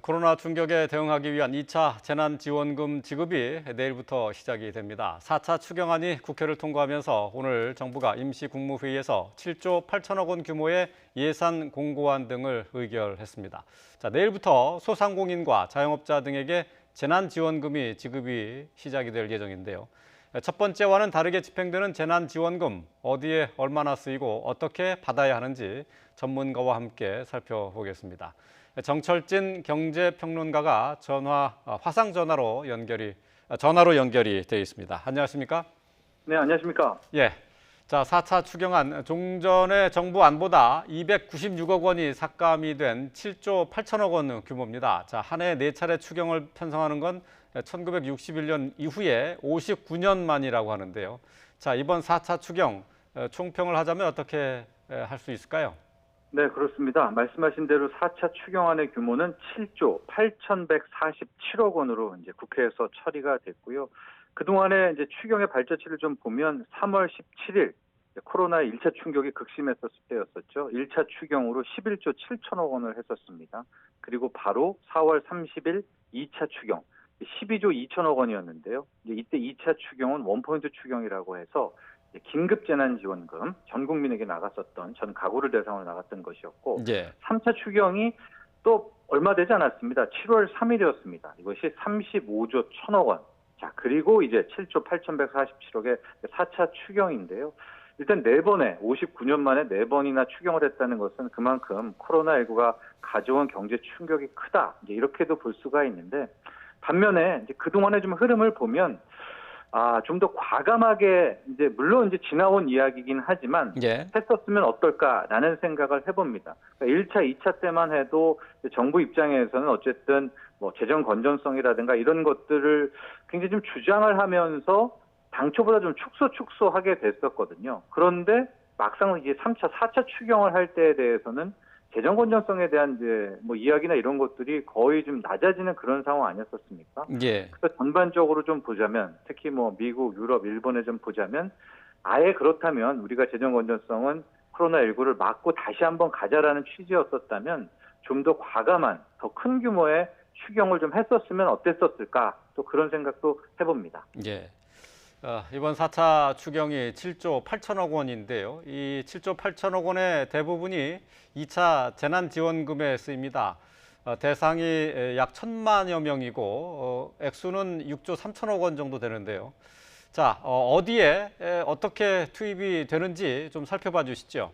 코로나 충격에 대응하기 위한 2차 재난지원금 지급이 내일부터 시작이 됩니다. 4차 추경안이 국회를 통과하면서 오늘 정부가 임시국무회의에서 7조 8천억 원 규모의 예산 공고안 등을 의결했습니다. 내일부터 소상공인과 자영업자 등에게 재난지원금이 지급이 시작이 될 예정인데요. 첫 번째와는 다르게 집행되는 재난지원금, 어디에 얼마나 쓰이고 어떻게 받아야 하는지 전문가와 함께 살펴보겠습니다. 정철진 경제평론가가 화상 전화로 연결이 되어 있습니다. 안녕하십니까? 네, 안녕하십니까? 예. 4차 추경안 종전의 정부 안보다 296억 원이 삭감이 된 7조 8천억 원 규모입니다. 한 해 4차례 추경을 편성하는 건 1961년 이후에 59년 만이라고 하는데요. 이번 4차 추경 총평을 하자면 어떻게 할 수 있을까요? 네, 그렇습니다. 말씀하신 대로 4차 추경안의 규모는 7조 8,147억 원으로 이제 국회에서 처리가 됐고요. 그동안에 이제 추경의 발자취를 좀 보면 3월 17일 코로나 1차 충격이 극심했었을 때였었죠. 1차 추경으로 11조 7천억 원을 했었습니다. 그리고 바로 4월 30일 2차 추경 12조 2천억 원이었는데요. 이때 2차 추경은 원포인트 추경이라고 해서 긴급 재난지원금 전 국민에게 나갔었던 전 가구를 대상으로 나갔던 것이었고 3차 추경이 또 얼마 되지 않았습니다. 7월 3일이었습니다. 이것이 35조 1천억 원. 그리고 이제 7조 8,147억의 4차 추경인데요. 일단 4번에 59년 만에 4번이나 추경을 했다는 것은 그만큼 코로나19가 가져온 경제 충격이 크다. 이렇게도 볼 수가 있는데 반면에 이제 그동안의 좀 흐름을 보면 좀 더 과감하게 물론 이제 지나온 이야기이긴 하지만 했었으면 어떨까라는 생각을 해봅니다. 그러니까 1차, 2차 때만 해도 정부 입장에서는 어쨌든 뭐 재정 건전성이라든가 이런 것들을 굉장히 좀 주장을 하면서 당초보다 좀 축소하게 됐었거든요. 그런데 막상 이제 3차, 4차 추경을 할 때에 대해서는 재정 건전성에 대한 이제 뭐 이야기나 이런 것들이 거의 좀 낮아지는 그런 상황 아니었었습니까? 그래서 전반적으로 좀 보자면 특히 뭐 미국, 유럽, 일본에 좀 보자면 아예 그렇다면 우리가 재정 건전성은 코로나19를 막고 다시 한번 가자라는 취지였었다면 좀 더 과감한 더 큰 규모의 추경을 좀 했었으면 어땠었을까? 또 그런 생각도 해봅니다. 이번 4차 추경이 7조 8천억 원인데요. 이 7조 8천억 원의 대부분이 2차 재난지원금에 쓰입니다. 대상이 약 1,000만여 명이고 액수는 6조 3천억 원 정도 되는데요. 어디에 어떻게 투입이 되는지 좀 살펴봐 주시죠.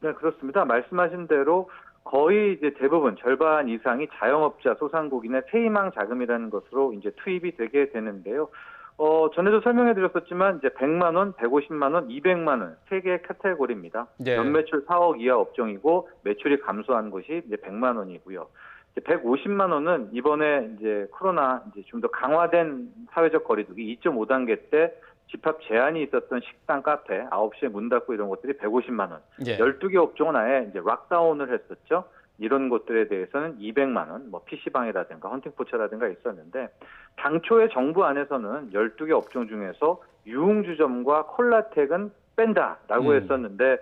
네, 그렇습니다. 말씀하신 대로 거의 이제 대부분 절반 이상이 자영업자, 소상공인의 세희망 자금이라는 것으로 이제 투입이 되게 되는데요. 전에도 설명해 드렸었지만 이제 100만 원, 150만 원, 200만 원 세 개의 카테고리입니다. 연매출 4억 이하 업종이고 매출이 감소한 것이 이제 100만 원이고요. 150만 원은 이번에 이제 코로나 이제 좀 더 강화된 사회적 거리두기 2.5단계 때 집합 제한이 있었던 식당, 카페 9시에 문 닫고 이런 것들이 150만 원. 12개 업종은 아예 이제 락다운을 했었죠. 이런 것들에 대해서는 200만 원, 뭐 PC방이라든가 헌팅포차라든가 있었는데 당초에 정부 안에서는 12개 업종 중에서 유흥주점과 콜라텍은 뺀다라고 했었는데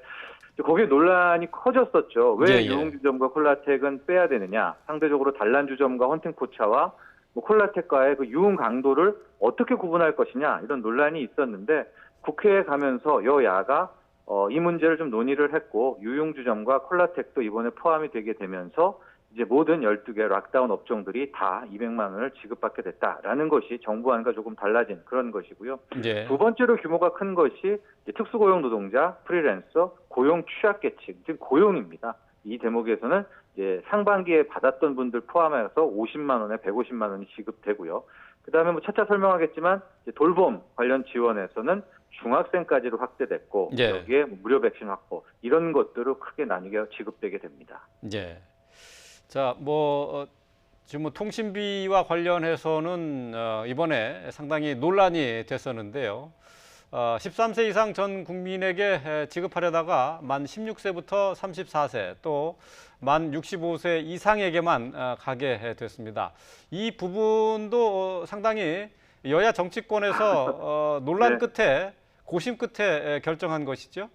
거기에 논란이 커졌었죠. 왜 유흥주점과 콜라텍은 빼야 되느냐. 상대적으로 단란주점과 헌팅포차와 뭐 콜라텍과의 그 유흥 강도를 어떻게 구분할 것이냐 이런 논란이 있었는데 국회에 가면서 여야가 이 문제를 좀 논의를 했고 유흥주점과 콜라텍도 이번에 포함이 되게 되면서 이제 모든 12개 락다운 업종들이 다 200만 원을 지급받게 됐다라는 것이 정부안과 조금 달라진 그런 것이고요. 두 번째로 규모가 큰 것이 특수고용 노동자, 프리랜서, 고용 취약계층, 즉 고용입니다. 이 대목에서는 이제 상반기에 받았던 분들 포함해서 50만 원에 150만 원이 지급되고요. 그다음에 뭐 차차 설명하겠지만 돌봄 관련 지원에서는 중학생까지로 확대됐고 여기에 무료 백신 확보 이런 것들을 크게 나뉘게 지급되게 됩니다. 지금 통신비와 관련해서는 이번에 상당히 논란이 됐었는데요. 13세 이상 전 국민에게 지급하려다가 만 16세부터 34세 또 만 65세 이상에게만 가게 됐습니다. 이 부분도 상당히 여야 정치권에서 논란 끝에 고심 끝에 결정한 것이죠?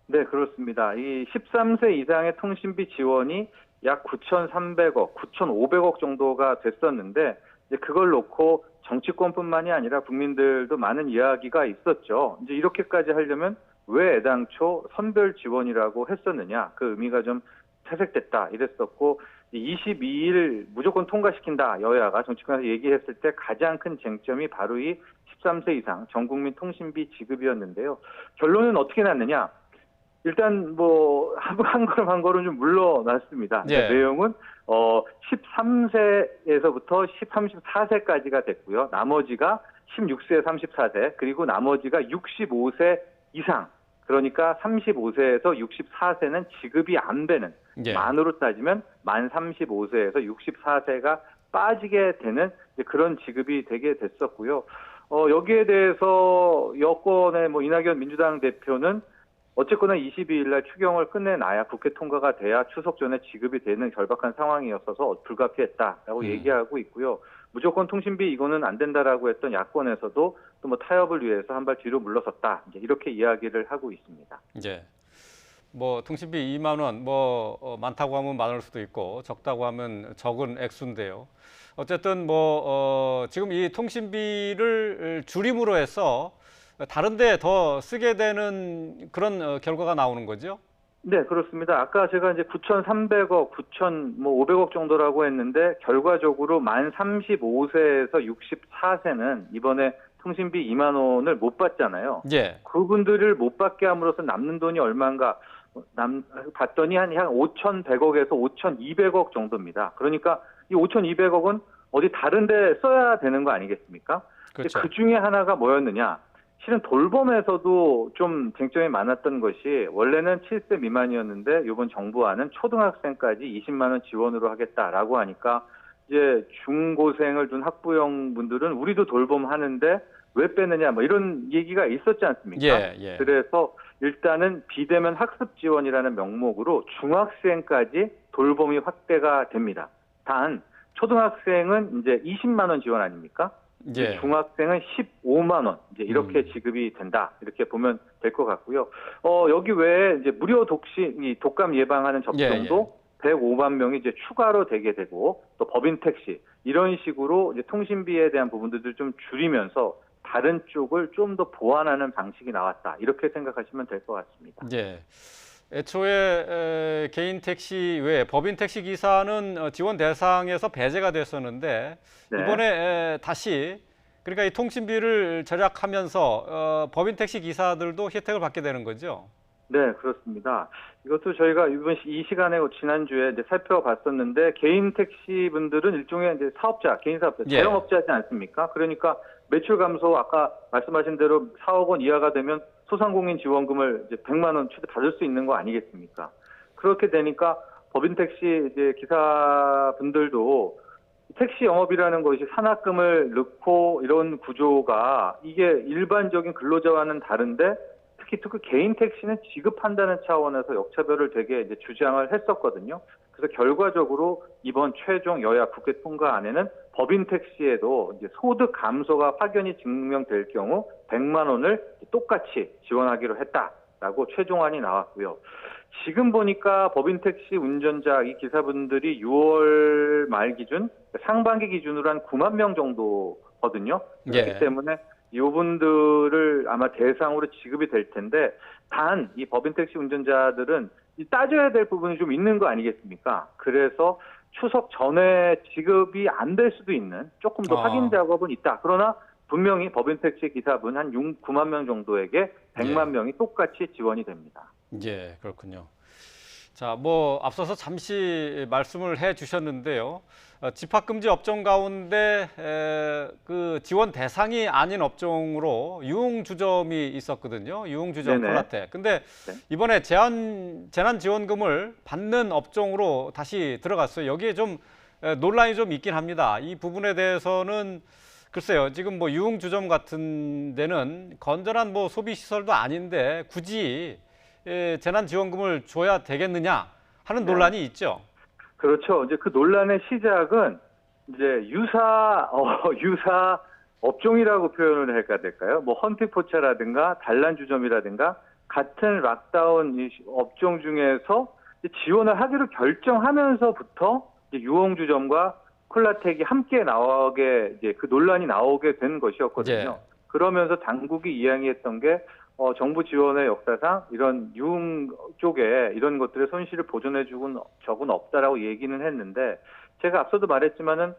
네, 그렇습니다. 이 13세 이상의 통신비 지원이 약 9,300억, 9,500억 정도가 됐었는데 이제 그걸 놓고 정치권뿐만이 아니라 국민들도 많은 이야기가 있었죠. 이제 이렇게까지 하려면 왜 애당초 선별 지원이라고 했었느냐, 그 의미가 좀 퇴색됐다 이랬었고 22일 무조건 통과시킨다 여야가 정치권에서 얘기했을 때 가장 큰 쟁점이 바로 이 13세 이상 전국민 통신비 지급이었는데요. 결론은 어떻게 났느냐? 일단 뭐 한 걸음 한 걸음 좀 물러났습니다. 예. 내용은 13세에서부터 34세까지가 됐고요. 나머지가 16세, 34세 그리고 나머지가 65세 이상. 그러니까 35세에서 64세는 지급이 안 되는 예. 만으로 따지면 만 35세에서 64세가 빠지게 되는 그런 지급이 되게 됐었고요. 여기에 대해서 여권의 뭐 이낙연 민주당 대표는 어쨌거나 22일 날 추경을 끝내놔야 국회 통과가 돼야 추석 전에 지급이 되는 결박한 상황이었어서 불가피했다라고 얘기하고 있고요. 무조건 통신비 이거는 안 된다라고 했던 야권에서도 또 뭐 타협을 위해서 한 발 뒤로 물러섰다. 이제 이렇게 이야기를 하고 있습니다. 이제 뭐 통신비 2만 원, 많다고 하면 많을 수도 있고 적다고 하면 적은 액수인데요. 어쨌든 지금 이 통신비를 줄임으로 해서 다른 데 더 쓰게 되는 그런 결과가 나오는 거죠? 네, 그렇습니다. 아까 제가 이제 9,300억, 9,500억 정도라고 했는데 결과적으로 만 35세에서 64세는 이번에 통신비 2만 원을 못 받잖아요. 예. 그분들을 못 받게 함으로써 남는 돈이 얼마인가 봤더니 한 5,100억에서 5,200억 정도입니다. 그러니까 이 5,200억은 어디 다른 데 써야 되는 거 아니겠습니까? 그렇죠. 그 중에 하나가 뭐였느냐? 실은 돌봄에서도 좀 쟁점이 많았던 것이 원래는 7세 미만이었는데 이번 정부안은 초등학생까지 20만 원 지원으로 하겠다라고 하니까 이제 중고생을 둔 학부형 분들은 우리도 돌봄하는데 왜 빼느냐 뭐 이런 얘기가 있었지 않습니까? 예, 예. 그래서 일단은 비대면 학습 지원이라는 명목으로 중학생까지 돌봄이 확대가 됩니다. 단 초등학생은 이제 20만 원 지원 아닙니까? 예. 중학생은 15만 원 이제 이렇게 지급이 된다 이렇게 보면 될 것 같고요. 여기 외에 이제 무료 독감 예방하는 접종도 105만 명이 이제 추가로 되게 되고 또 법인 택시 이런 식으로 이제 통신비에 대한 부분들을 좀 줄이면서 다른 쪽을 좀 더 보완하는 방식이 나왔다 이렇게 생각하시면 될 것 같습니다. 예. 애초에 개인 택시 외에 법인 택시 기사는 지원 대상에서 배제가 됐었는데 네. 이번에 다시 그러니까 이 통신비를 절약하면서 법인 택시 기사들도 혜택을 받게 되는 거죠. 네, 그렇습니다. 이것도 저희가 이 시간에 지난주에 이제 살펴봤었는데 개인 택시 분들은 일종의 이제 사업자, 개인 사업자, 예. 자영업자지 않습니까? 그러니까 매출 감소 아까 말씀하신 대로 4억 원 이하가 되면 소상공인 지원금을 이제 100만 원 최대 받을 수 있는 거 아니겠습니까? 그렇게 되니까 법인 택시 이제 기사분들도 택시 영업이라는 것이 산학금을 넣고 이런 구조가 이게 일반적인 근로자와는 다른데 특히 개인 택시는 지급한다는 차원에서 역차별을 되게 이제 주장을 했었거든요. 그래서 결과적으로 이번 최종 여야 국회 통과안에는 법인 택시에도 이제 소득 감소가 확연히 증명될 경우 100만 원을 똑같이 지원하기로 했다라고 최종안이 나왔고요. 지금 보니까 법인 택시 운전자 이 기사분들이 6월 말 기준 상반기 기준으로 한 9만 명 정도거든요. 그렇기 예. 때문에 이분들을 아마 대상으로 지급이 될 텐데 단 이 법인 택시 운전자들은 따져야 될 부분이 좀 있는 거 아니겠습니까? 그래서 추석 전에 지급이 안 될 수도 있는 조금 더 확인 작업은 있다. 그러나 분명히 법인 택시 기사분 한 9만 명 정도에게 100만 명이 똑같이 지원이 됩니다. 예, 그렇군요. 자, 앞서서 잠시 말씀을 해 주셨는데요. 집합금지 업종 가운데 그 지원 대상이 아닌 업종으로 유흥주점이 있었거든요. 유흥주점 콜라텍. 근데 이번에 재난지원금을 받는 업종으로 다시 들어갔어요. 여기에 좀 논란이 좀 있긴 합니다. 이 부분에 대해서는 글쎄요. 지금 유흥주점 같은 데는 건전한 소비시설도 아닌데 굳이 재난지원금을 줘야 되겠느냐 하는 논란이 있죠. 그렇죠. 이제 그 논란의 시작은 이제 유사 업종이라고 표현을 할까 될까요? 헌팅포차라든가 단란주점이라든가 같은 락다운 업종 중에서 이제 지원을 하기로 결정하면서부터 이제 유흥주점과 콜라텍이 함께 나오게 이제 그 논란이 나오게 된 것이었거든요. 예. 그러면서 당국이 이야기했던 게 정부 지원의 역사상 이런 유흥 쪽에 이런 것들의 손실을 보존해 주고 적은 없다라고 얘기는 했는데 제가 앞서도 말했지만은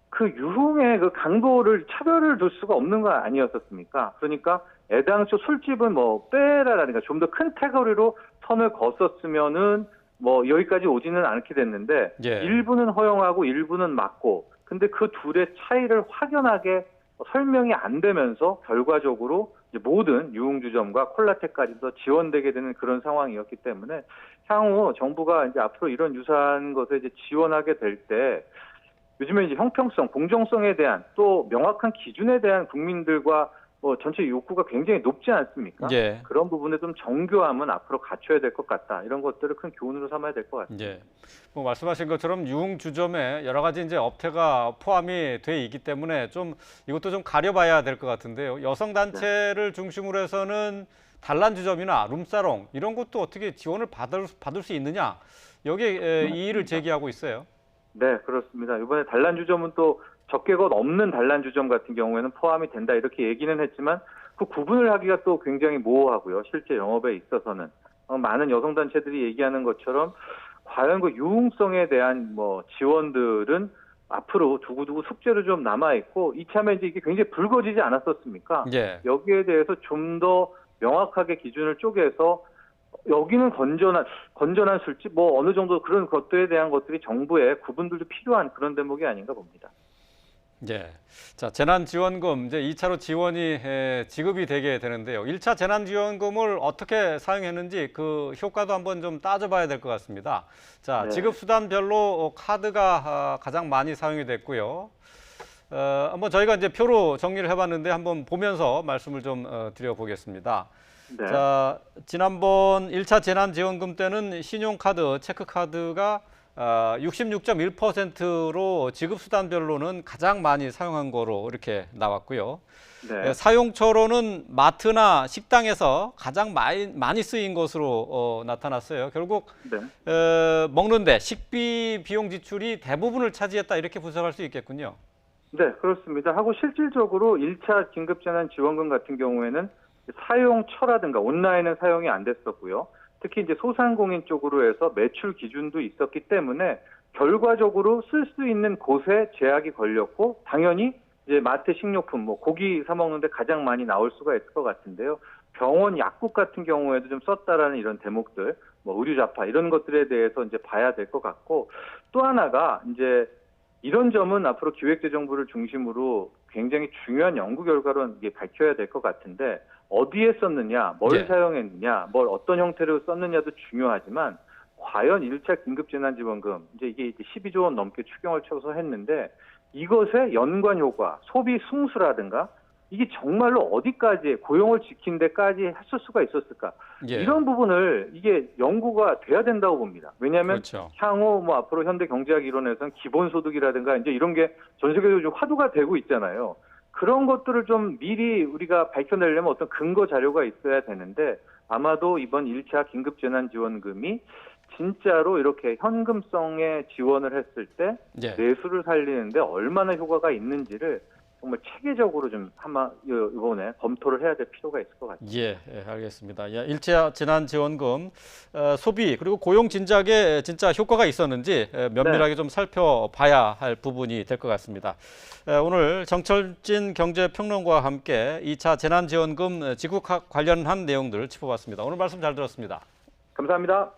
그 유흥의 그 강도를 차별을 둘 수가 없는 거 아니었었습니까? 그러니까 애당초 술집은 뭐 빼라라든가 좀 더 큰 카테고리로 선을 걷었으면은 뭐 여기까지 오지는 않게 됐는데 예. 일부는 허용하고 일부는 막고 근데 그 둘의 차이를 확연하게 설명이 안 되면서 결과적으로 이제 모든 유흥주점과 콜라텍까지도 지원되게 되는 그런 상황이었기 때문에 향후 정부가 이제 앞으로 이런 유사한 것에 이제 지원하게 될 때 요즘에 이제 형평성, 공정성에 대한 또 명확한 기준에 대한 국민들과 전체 욕구가 굉장히 높지 않습니까? 예. 그런 부분에 좀 정교함은 앞으로 갖춰야 될 것 같다. 이런 것들을 큰 교훈으로 삼아야 될 것 같습니다. 예. 뭐 말씀하신 것처럼 유흥주점에 여러 가지 이제 업체가 포함이 돼 있기 때문에 좀 이것도 좀 가려봐야 될 것 같은데요. 여성 단체를 중심으로 해서는 단란주점이나 룸사롱 이런 것도 어떻게 지원을 받을 수 있느냐 여기에 이의를 제기하고 있어요. 네, 그렇습니다. 이번에 단란주점은 또 적개것 없는 단란주점 같은 경우에는 포함이 된다 이렇게 얘기는 했지만 그 구분을 하기가 또 굉장히 모호하고요. 실제 영업에 있어서는 많은 여성단체들이 얘기하는 것처럼 과연 그 유흥성에 대한 뭐 지원들은 앞으로 두고두고 숙제로 좀 남아있고 이참에 이제 이게 굉장히 불거지지 않았었습니까? 예. 여기에 대해서 좀 더 명확하게 기준을 쪼개서 여기는 건전한 술집 뭐 어느 정도 그런 것들에 대한 것들이 정부의 구분들도 필요한 그런 대목이 아닌가 봅니다. 예. 자, 재난지원금 이제 2차로 지원이 지급이 되게 되는데요. 1차 재난지원금을 어떻게 사용했는지 그 효과도 한번 좀 따져봐야 될 것 같습니다. 자, 네. 지급 수단별로 카드가 가장 많이 사용이 됐고요. 한번 저희가 이제 표로 정리를 해봤는데 한번 보면서 말씀을 좀 드려보겠습니다. 네. 자, 지난번 1차 재난지원금 때는 신용카드, 체크카드가 66.1%로 지급수단별로는 가장 많이 사용한 거로 이렇게 나왔고요. 네. 사용처로는 마트나 식당에서 가장 많이 쓰인 것으로 나타났어요. 결국 네. 먹는데 식비 비용 지출이 대부분을 차지했다 이렇게 분석할 수 있겠군요. 네, 그렇습니다. 하고 실질적으로 1차 긴급재난지원금 같은 경우에는 사용처라든가 온라인은 사용이 안 됐었고요. 특히 이제 소상공인 쪽으로 해서 매출 기준도 있었기 때문에 결과적으로 쓸 수 있는 곳에 제약이 걸렸고 당연히 이제 마트 식료품, 뭐 고기 사 먹는데 가장 많이 나올 수가 있을 것 같은데요. 병원 약국 같은 경우에도 좀 썼다라는 이런 대목들, 뭐 의류 잡화 이런 것들에 대해서 이제 봐야 될 것 같고 또 하나가 이제 이런 점은 앞으로 기획재정부를 중심으로 굉장히 중요한 연구 결과로 이게 밝혀야 될 것 같은데 어디에 썼느냐, 뭘 예. 사용했느냐, 뭘 어떤 형태로 썼느냐도 중요하지만 과연 1차 긴급재난지원금 이게 12조 원 넘게 추경을 쳐서 했는데 이것의 연관 효과, 소비 승수라든가 이게 정말로 어디까지 고용을 지킨 데까지 했을 수가 있었을까? 예. 이런 부분을 이게 연구가 돼야 된다고 봅니다. 왜냐하면 그렇죠. 향후 뭐 앞으로 현대경제학 이론에서는 기본소득이라든가 이제 이런 게 전 세계적으로 좀 화두가 되고 있잖아요. 그런 것들을 좀 미리 우리가 밝혀내려면 어떤 근거 자료가 있어야 되는데 아마도 이번 1차 긴급재난지원금이 진짜로 이렇게 현금성의 지원을 했을 때 예. 내수를 살리는데 얼마나 효과가 있는지를 정말 체계적으로 좀 아마 이번에 검토를 해야 될 필요가 있을 것 같아요. 예, 알겠습니다. 예, 1차 재난지원금 소비 그리고 고용 진작에 진짜 효과가 있었는지 면밀하게 좀 살펴봐야 할 부분이 될 것 같습니다. 오늘 정철진 경제평론가와 함께 2차 재난지원금 지급 관련한 내용들 짚어봤습니다. 오늘 말씀 잘 들었습니다. 감사합니다.